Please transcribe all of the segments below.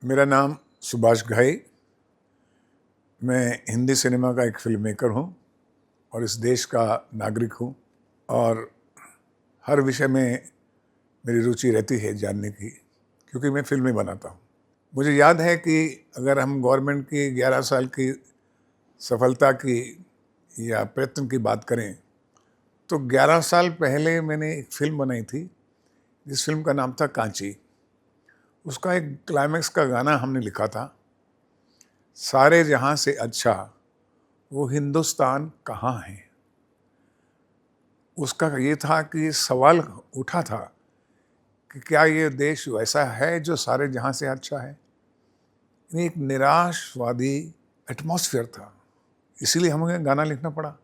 मेरा नाम सुभाष घाई। मैं हिंदी सिनेमा का एक फिल्म मेकर हूँ और इस देश का नागरिक हूँ और हर विषय में मेरी रुचि रहती है जानने की, क्योंकि मैं फिल्में बनाता हूँ। मुझे याद है कि अगर हम गवर्नमेंट की 11 साल की सफलता की या प्रयत्न की बात करें तो 11 साल पहले मैंने एक फिल्म बनाई थी जिस फिल्म का नाम था कांची। उसका एक क्लाइमैक्स का गाना हमने लिखा था, सारे जहां से अच्छा वो हिंदुस्तान कहाँ है। उसका ये था कि सवाल उठा था कि क्या ये देश वैसा है जो सारे जहां से अच्छा है। यानी एक निराशवादी एटमॉस्फेयर था, इसीलिए हमें गाना लिखना पड़ा।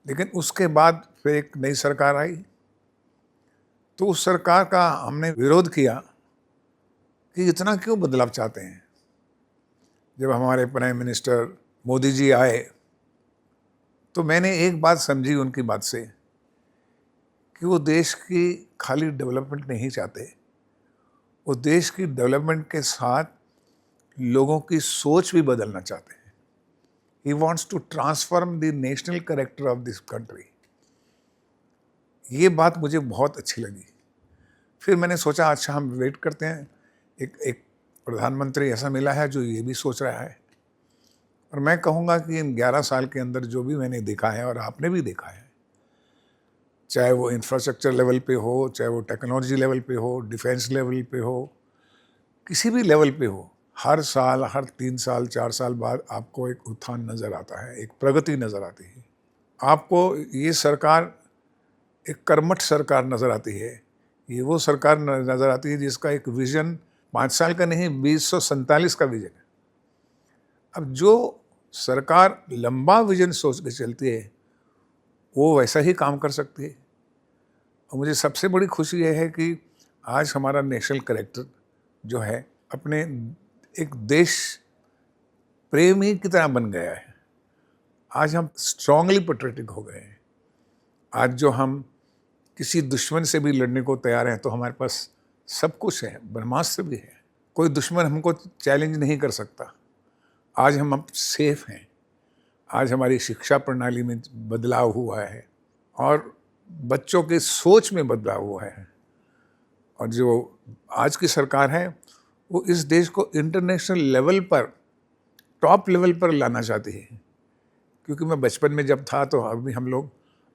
लेकिन उसके बाद फिर एक नई सरकार आई तो उस सरकार का हमने विरोध किया कि इतना क्यों बदलाव चाहते हैं। जब हमारे प्राइम मिनिस्टर मोदी जी आए तो मैंने एक बात समझी उनकी बात से कि वो देश की खाली डेवलपमेंट नहीं चाहते, वो देश की डेवलपमेंट के साथ लोगों की सोच भी बदलना चाहते हैं। He wants to transform the national character of this country. ये बात मुझे बहुत अच्छी लगी। फिर मैंने सोचा अच्छा हम वेट करते हैं, एक प्रधानमंत्री ऐसा मिला है जो ये भी सोच रहा है। और मैं कहूँगा कि इन 11 साल के अंदर जो भी मैंने देखा है और आपने भी देखा है, चाहे वो इंफ्रास्ट्रक्चर लेवल पे हो, चाहे वो टेक्नोलॉजी लेवल पे हो, डिफेंस लेवल पे हो, किसी भी लेवल पे हो, हर साल, हर 3 साल 4 साल बाद आपको एक उत्थान नज़र आता है, एक प्रगति नज़र आती है। आपको ये सरकार एक कर्मठ सरकार नज़र आती है। ये वो सरकार नज़र आती है जिसका एक विज़न 5 साल का नहीं, 2047 का विज़न है। अब जो सरकार लंबा विज़न सोच के चलती है वो वैसा ही काम कर सकती है। और मुझे सबसे बड़ी खुशी यह है कि आज हमारा नेशनल कैरेक्टर जो है अपने एक देश प्रेमी की तरह बन गया है। आज हम स्ट्रांगली पेट्रियोटिक हो गए हैं। आज जो हम किसी दुश्मन से भी लड़ने को तैयार हैं तो हमारे पास सब कुछ है, ब्रह्मास्त्र भी है। कोई दुश्मन हमको चैलेंज नहीं कर सकता। आज हम अब सेफ हैं। आज हमारी शिक्षा प्रणाली में बदलाव हुआ है और बच्चों की सोच में बदलाव हुआ है। और जो आज की सरकार है वो इस देश को इंटरनेशनल लेवल पर, टॉप लेवल पर लाना चाहती है। क्योंकि मैं बचपन में जब था तो अभी हम लोग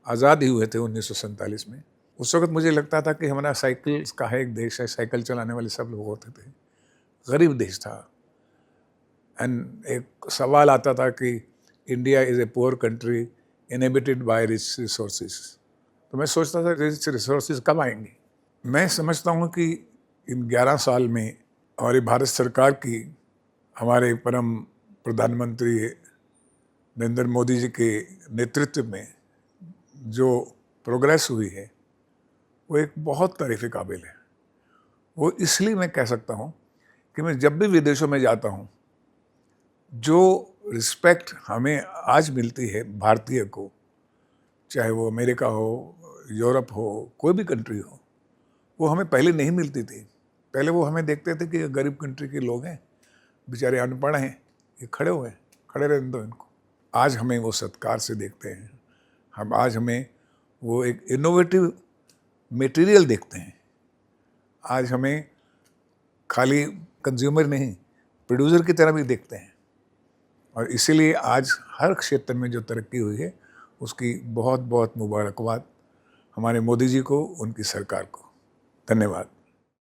आज़ाद ही हुए थे 1947 में। उस वक्त मुझे लगता था कि हमारा साइकिल का है एक देश है, साइकिल चलाने वाले सब लोग होते थे, गरीब देश था। एंड एक सवाल आता था कि India is a poor country inhabited by rich resources. तो मैं सोचता था रिच रिसोर्सेज कब आएंगे। मैं समझता हूँ कि इन 11 साल में हमारी भारत सरकार की, हमारे परम प्रधानमंत्री नरेंद्र मोदी जी के नेतृत्व में जो प्रोग्रेस हुई है वो एक बहुत तारीफ़ काबिल है। वो इसलिए मैं कह सकता हूँ कि मैं जब भी विदेशों में जाता हूँ, जो रिस्पेक्ट हमें आज मिलती है भारतीय को, चाहे वो अमेरिका हो, यूरोप हो, कोई भी कंट्री हो, वो हमें पहले नहीं मिलती थी। पहले वो हमें देखते थे कि ये गरीब कंट्री के लोग हैं, बेचारे अनपढ़ हैं, ये खड़े हुए हैं, खड़े रहने दो इनको। आज हमें वो सत्कार से देखते हैं। हम आज हमें वो एक इनोवेटिव मटेरियल देखते हैं। आज हमें खाली कंज्यूमर नहीं, प्रोड्यूसर की तरह भी देखते हैं। और इसीलिए आज हर क्षेत्र में जो तरक्की हुई है उसकी बहुत बहुत मुबारकबाद हमारे मोदी जी को, उनकी सरकार को। धन्यवाद।